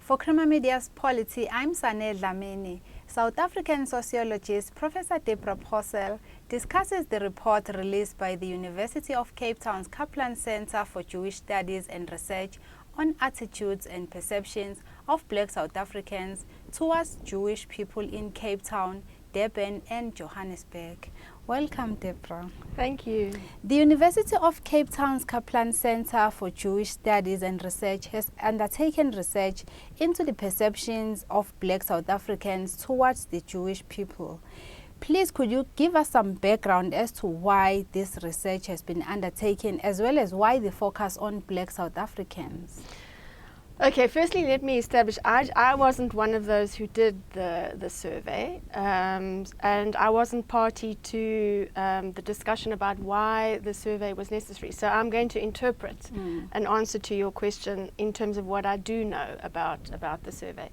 For Crema Media's Polity, I'm Sane Dhlamini. South African sociologist Professor Deborah Posel discusses the report released by the University of Cape Town's Kaplan Center for Jewish Studies and Research on attitudes and perceptions of Black South Africans towards Jewish people in Cape Town, Durban and Johannesburg. Welcome, Deborah. Thank you. The University of Cape Town's Kaplan Center for Jewish Studies and Research has undertaken research into the perceptions of Black South Africans towards the Jewish people. Please, could you give us some background as to why this research has been undertaken, as well as why the focus on Black South Africans? Okay, firstly, let me establish I wasn't one of those who did the survey, and I wasn't party to the discussion about why the survey was necessary. So I'm going to interpret an answer to your question in terms of what I do know about the survey.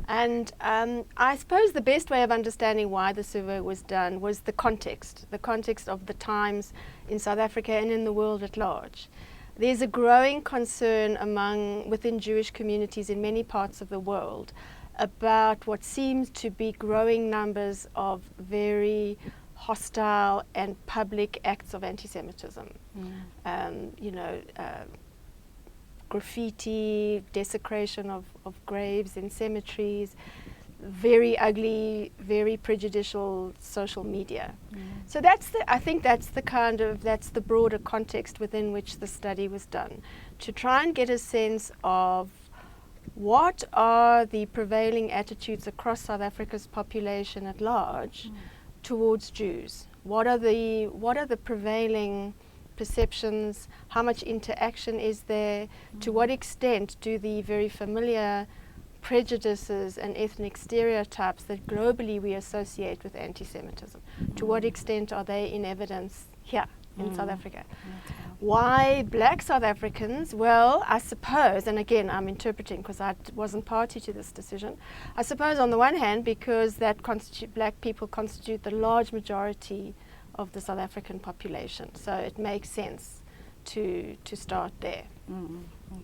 And I suppose the best way of understanding why the survey was done was the context of the times in South Africa and in the world at large. There's a growing concern within Jewish communities in many parts of the world about what seems to be growing numbers of very hostile and public acts of anti-Semitism. Graffiti, desecration of graves in cemeteries, very ugly, very prejudicial social media. So I think that's the broader context within which the study was done, to try and get a sense of what are the prevailing attitudes across South Africa's population at large towards Jews. What are the prevailing perceptions? How much interaction is there? To what extent do the very familiar prejudices and ethnic stereotypes that globally we associate with anti-Semitism, to what extent are they in evidence here in South Africa? Okay. Why Black South Africans? Well, I suppose, and again I'm interpreting because I wasn't party to this decision, I suppose on the one hand because Black people constitute the large majority of the South African population, so it makes sense to start there.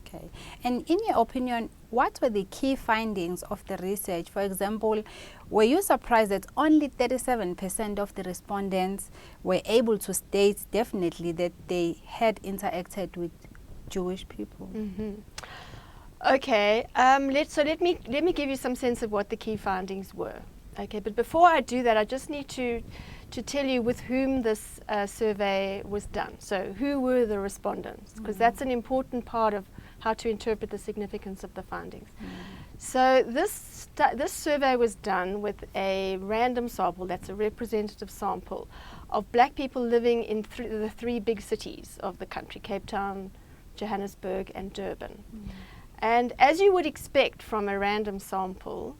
Okay. And in your opinion, what were the key findings of the research? For example, were you surprised that only 37% of the respondents were able to state definitely that they had interacted with Jewish people? Okay. Let me give you some sense of what the key findings were. Okay, but before I do that, I just need to tell you with whom this survey was done. So who were the respondents? Because that's an important part of how to interpret the significance of the findings. So this survey was done with a random sample, that's a representative sample, of Black people living in the three big cities of the country, Cape Town, Johannesburg and Durban. And as you would expect from a random sample,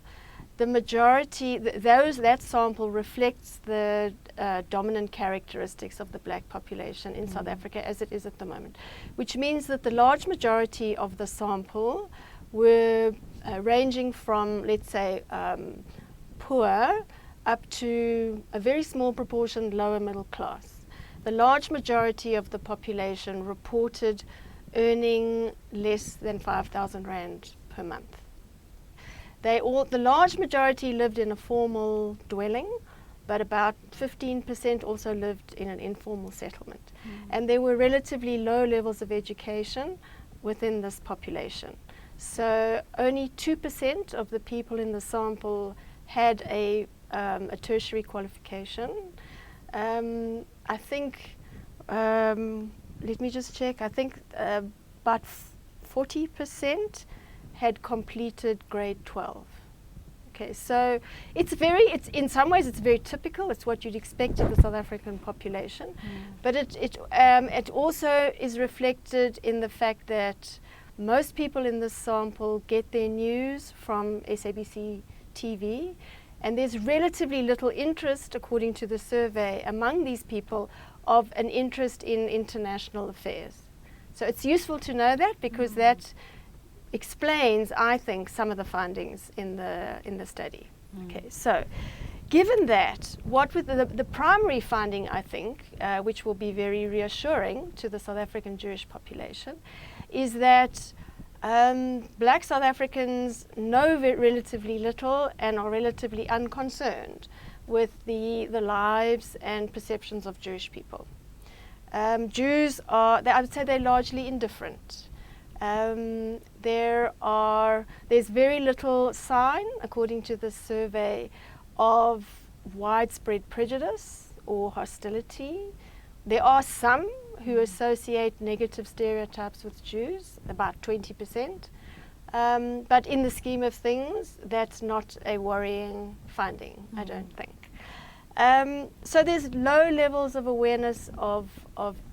the majority, that sample reflects the dominant characteristics of the Black population in South Africa as it is at the moment, which means that the large majority of the sample were ranging from, let's say, poor up to a very small proportion lower middle class. The large majority of the population reported earning less than 5,000 Rand per month. The large majority lived in a formal dwelling, but about 15% also lived in an informal settlement. And there were relatively low levels of education within this population. So only 2% of the people in the sample had a tertiary qualification. I think, let me just check, I think about 40% had completed grade 12. Okay, so it's in some ways it's very typical. It's what you'd expect of the South African population, but it also is reflected in the fact that most people in this sample get their news from SABC TV, and there's relatively little interest, according to the survey, among these people of an interest in international affairs. So it's useful to know that, because that explains, I think, some of the findings in the study. Okay, so given that, what with the primary finding, I think, which will be very reassuring to the South African Jewish population, is that Black South Africans know relatively little and are relatively unconcerned with the lives and perceptions of Jewish people. Jews are, I would say they're largely indifferent. There's very little sign, according to this survey, of widespread prejudice or hostility. There are some who associate negative stereotypes with Jews, about 20%. But in the scheme of things, that's not a worrying finding, I don't think. So there's low levels of awareness of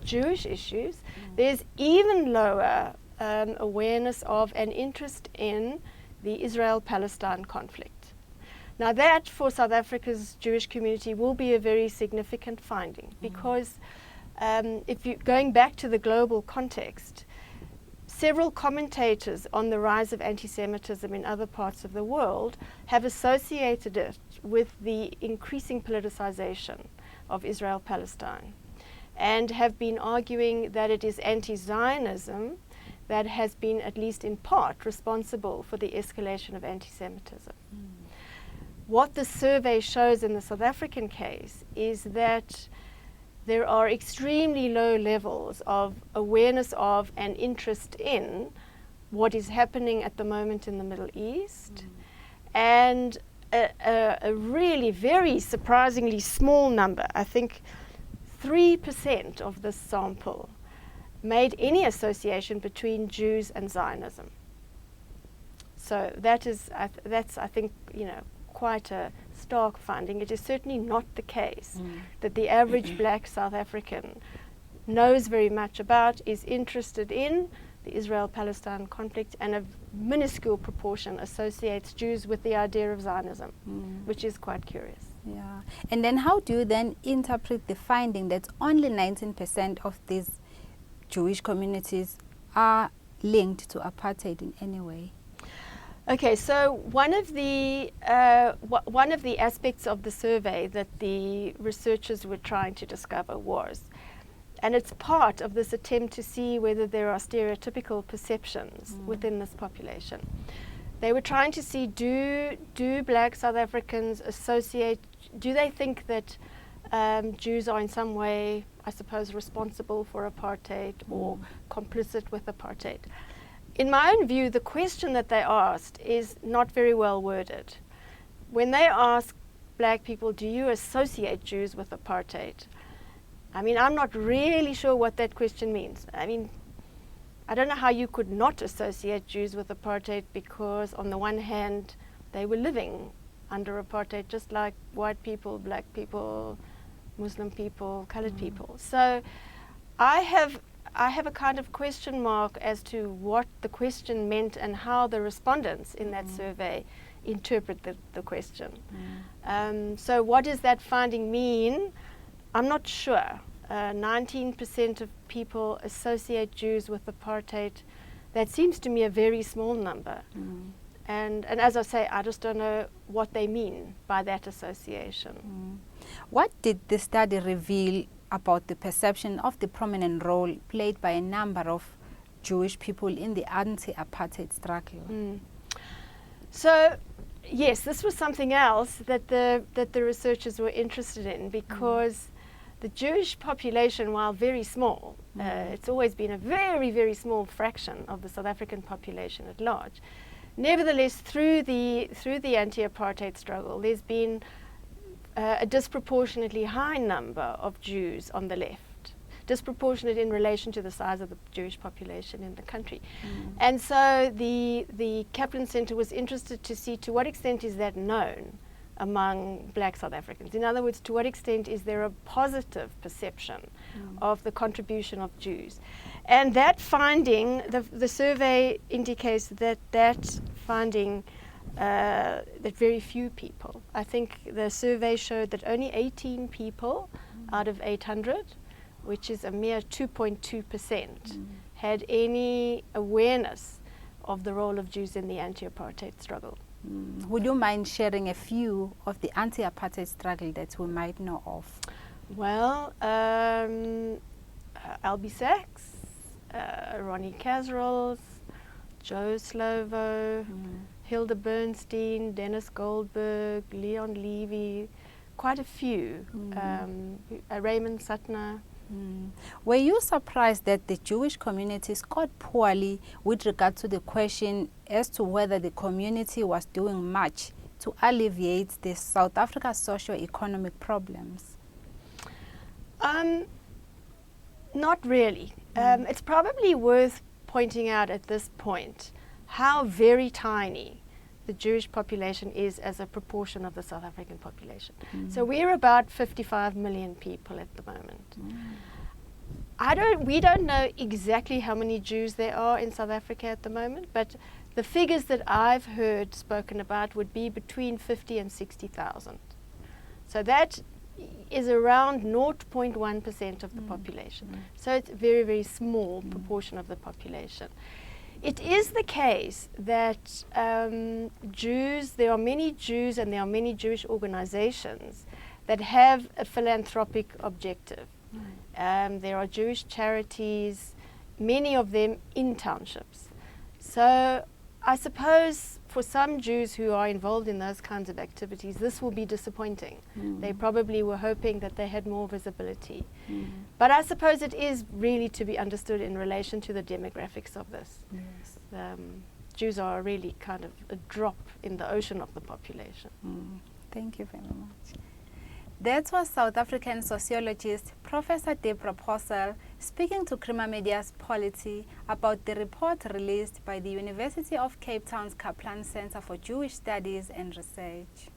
Jewish issues. There's even lower awareness of and interest in the Israel-Palestine conflict. Now that, for South Africa's Jewish community, will be a very significant finding, because if you going back to the global context, several commentators on the rise of anti-Semitism in other parts of the world have associated it with the increasing politicization of Israel-Palestine, and have been arguing that it is anti-Zionism that has been, at least in part, responsible for the escalation of anti-Semitism. What the survey shows in the South African case is that there are extremely low levels of awareness of and interest in what is happening at the moment in the Middle East, and a really very surprisingly small number, I think 3% of this sample, made any association between Jews and Zionism. So that's, I think, quite a stark finding. It is certainly not the case that the average black South African knows very much about, is interested in the Israel-Palestine conflict, and a minuscule proportion associates Jews with the idea of Zionism, which is quite curious. Yeah. And then how do you then interpret the finding that only 19% of these Jewish communities are linked to apartheid in any way? Okay, so one of the aspects of the survey that the researchers were trying to discover was, and it's part of this attempt to see whether there are stereotypical perceptions within this population. They were trying to see, do black South Africans associate, do they think that Jews are in some way, I suppose, responsible for apartheid or complicit with apartheid? In my own view, the question that they asked is not very well worded. When they ask black people, do you associate Jews with apartheid? I mean, I'm not really sure what that question means. I mean, I don't know how you could not associate Jews with apartheid, because on the one hand, they were living under apartheid just like white people, black people, Muslim people, colored people. So I have a kind of question mark as to what the question meant and how the respondents in that survey interpret the question. So what does that finding mean? I'm not sure. 19% of people associate Jews with apartheid. That seems to me a very small number. And as I say, I just don't know what they mean by that association. What did the study reveal about the perception of the prominent role played by a number of Jewish people in the anti-apartheid struggle? So, yes, this was something else that the researchers were interested in, because the Jewish population, while very small, it's always been a very, very small fraction of the South African population at large. Nevertheless, through the anti-apartheid struggle, there's been a disproportionately high number of Jews on the left, disproportionate in relation to the size of the Jewish population in the country. And so the Kaplan Center was interested to see to what extent is that known among black South Africans. In other words, to what extent is there a positive perception of the contribution of Jews? And that finding, the survey indicates that finding, that very few people. I think the survey showed that only 18 people out of 800, which is a mere 2.2%, had any awareness of the role of Jews in the anti-apartheid struggle. Would you mind sharing a few of the anti-apartheid struggle that we might know of? Well, Albie Sachs, Ronnie Casserols, Joe Slovo, Hilda Bernstein, Dennis Goldberg, Leon Levy, quite a few, Raymond Suttner. Were you surprised that the Jewish community scored poorly with regard to the question as to whether the community was doing much to alleviate the South Africa's socio-economic problems? Not really. It's probably worth pointing out at this point how very tiny the Jewish population is as a proportion of the South African population. So we're about 55 million people at the moment. We don't know exactly how many Jews there are in South Africa at the moment, but the figures that I've heard spoken about would be between 50 and 60,000. So that is around 0.1% of the population. So it's a very, very small proportion of the population. It is the case that there are many Jews and there are many Jewish organizations that have a philanthropic objective. There are Jewish charities, many of them in townships. So I suppose for some Jews who are involved in those kinds of activities, this will be disappointing. They probably were hoping that they had more visibility. But I suppose it is really to be understood in relation to the demographics of this. Yes. Jews are really kind of a drop in the ocean of the population. Thank you very much. That was South African sociologist Professor Deborah Posel speaking to Crema Media's Polity about the report released by the University of Cape Town's Kaplan Center for Jewish Studies and Research.